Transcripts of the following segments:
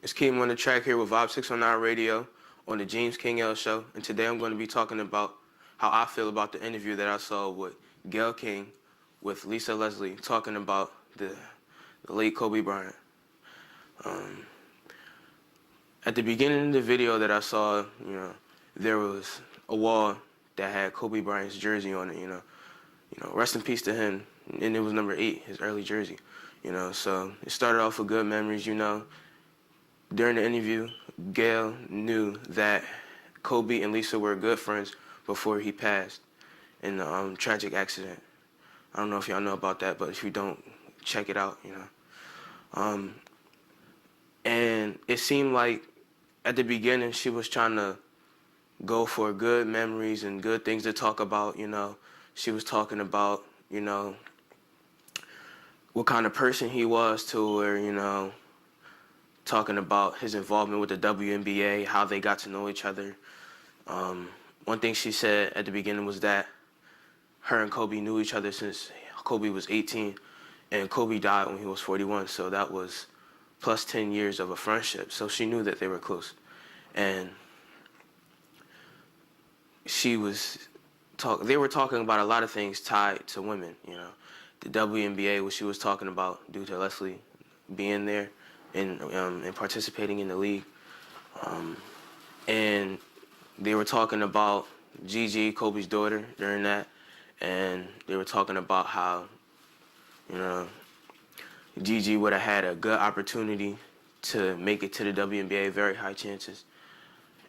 It's QimOnDaTrack here with Vibe 609 Radio on the Jamezk Show, and today I'm going to be talking about how I feel about the interview that I saw with Gayle King with Lisa Leslie talking about the late Kobe Bryant. At the beginning of the video that I saw, there was a wall that had Kobe Bryant's jersey on it. Rest in peace to him, and it was number 8, his early jersey. So it started off with good memories. During the interview, Gayle knew that Kobe and Lisa were good friends before he passed in the tragic accident. I don't know if y'all know about that, but if you don't, check it out, And it seemed like at the beginning she was trying to go for good memories and good things to talk about, She was talking about, what kind of person he was to her, talking about his involvement with the WNBA, how they got to know each other. One thing she said at the beginning was that her and Kobe knew each other since Kobe was 18, and Kobe died when he was 41, so that was plus 10 years of a friendship, so she knew that they were close. And they were talking about a lot of things tied to women, The WNBA, what she was talking about due to Leslie being there, and participating in the league. And they were talking about Gigi, Kobe's daughter, during that. And they were talking about how, Gigi would have had a good opportunity to make it to the WNBA, very high chances.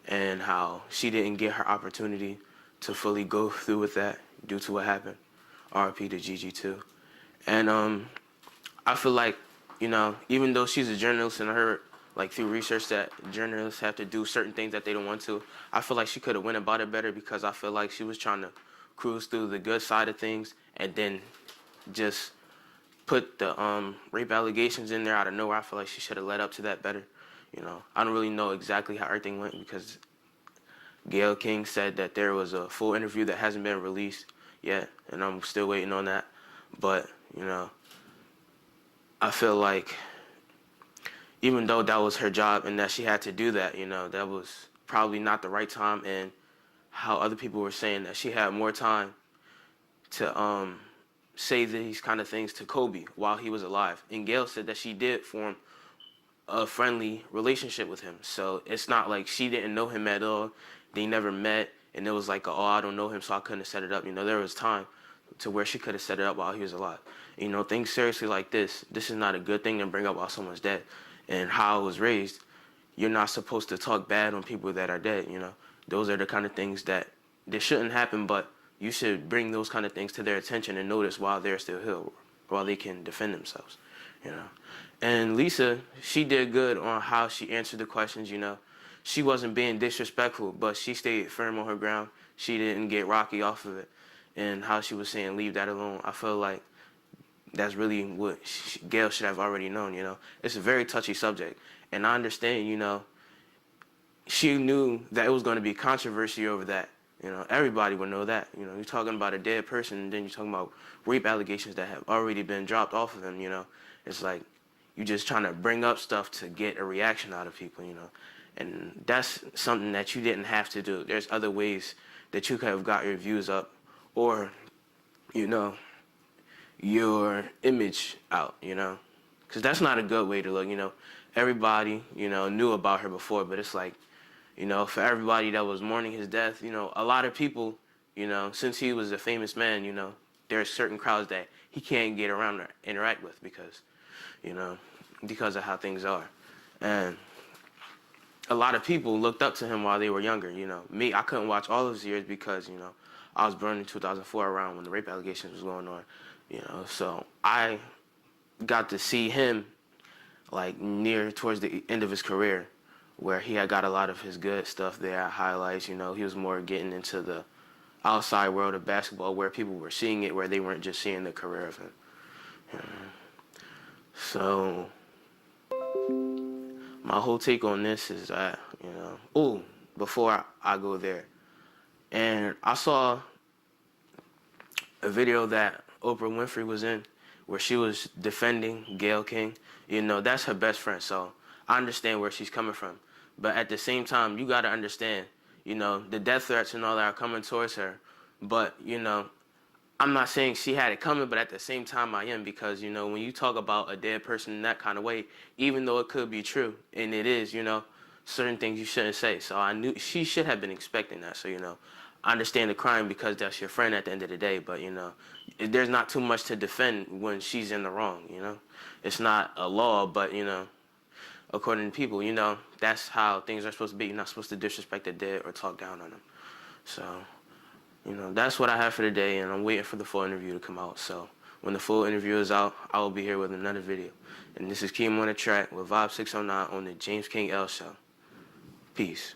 And how she didn't get her opportunity to fully go through with that due to what happened. RIP to Gigi too. And I feel like, even though she's a journalist and I heard, through research that journalists have to do certain things that they don't want to, I feel like she could have went about it better, because I feel like she was trying to cruise through the good side of things and then just put the rape allegations in there out of nowhere. I feel like she should have led up to that better. I don't really know exactly how everything went, because Gayle King said that there was a full interview that hasn't been released yet, and I'm still waiting on that. But, I feel like even though that was her job and that she had to do that, that was probably not the right time, and how other people were saying that she had more time to say these kind of things to Kobe while he was alive. And Gayle said that she did form a friendly relationship with him. So it's not like she didn't know him at all. They never met, and it was like, oh, I don't know him, so I couldn't have set it up. There was time to where she could have set it up while he was alive. Things seriously like this is not a good thing to bring up while someone's dead. And how I was raised, you're not supposed to talk bad on people that are dead, Those are the kind of things that they shouldn't happen, but you should bring those kind of things to their attention and notice while they're still here, while they can defend themselves, And Lisa, she did good on how she answered the questions, She wasn't being disrespectful, but she stayed firm on her ground. She didn't get rocky off of it. And how she was saying, leave that alone, I feel like that's really what Gayle should have already known, It's a very touchy subject. And I understand, she knew that it was going to be controversy over that. Everybody would know that. You're talking about a dead person, and then you're talking about rape allegations that have already been dropped off of them, It's like you're just trying to bring up stuff to get a reaction out of people, And that's something that you didn't have to do. There's other ways that you could have got your views up, or, your image out, Because that's not a good way to look, Everybody, knew about her before, but it's like, for everybody that was mourning his death, a lot of people, since he was a famous man, there are certain crowds that he can't get around or interact with because of how things are. And a lot of people looked up to him while they were younger, Me, I couldn't watch all of his years because, I was born in 2004 around when the rape allegations was going on, So I got to see him, near towards the end of his career, where he had got a lot of his good stuff there, highlights, He was more getting into the outside world of basketball where people were seeing it, where they weren't just seeing the career of him. So my whole take on this is that, before I go there, and I saw a video that Oprah Winfrey was in where she was defending Gayle King. That's her best friend, so I understand where she's coming from. But at the same time, you got to understand, you know, the death threats and all that are coming towards her. But, you know, I'm not saying she had it coming, but at the same time I am, because, you know, when you talk about a dead person in that kind of way, even though it could be true, and it is, you know, certain things you shouldn't say. So I knew she should have been expecting that. So, you know, I understand the crime because that's your friend at the end of the day, but, you know, there's not too much to defend when she's in the wrong, you know. It's not a law, but, you know, according to people, you know, that's how things are supposed to be. You're not supposed to disrespect the dead or talk down on them. So, you know, that's what I have for today, and I'm waiting for the full interview to come out. So when the full interview is out, I will be here with another video. And this is QimOnDaTrack with Vibe 609 on the James King L Show. Peace.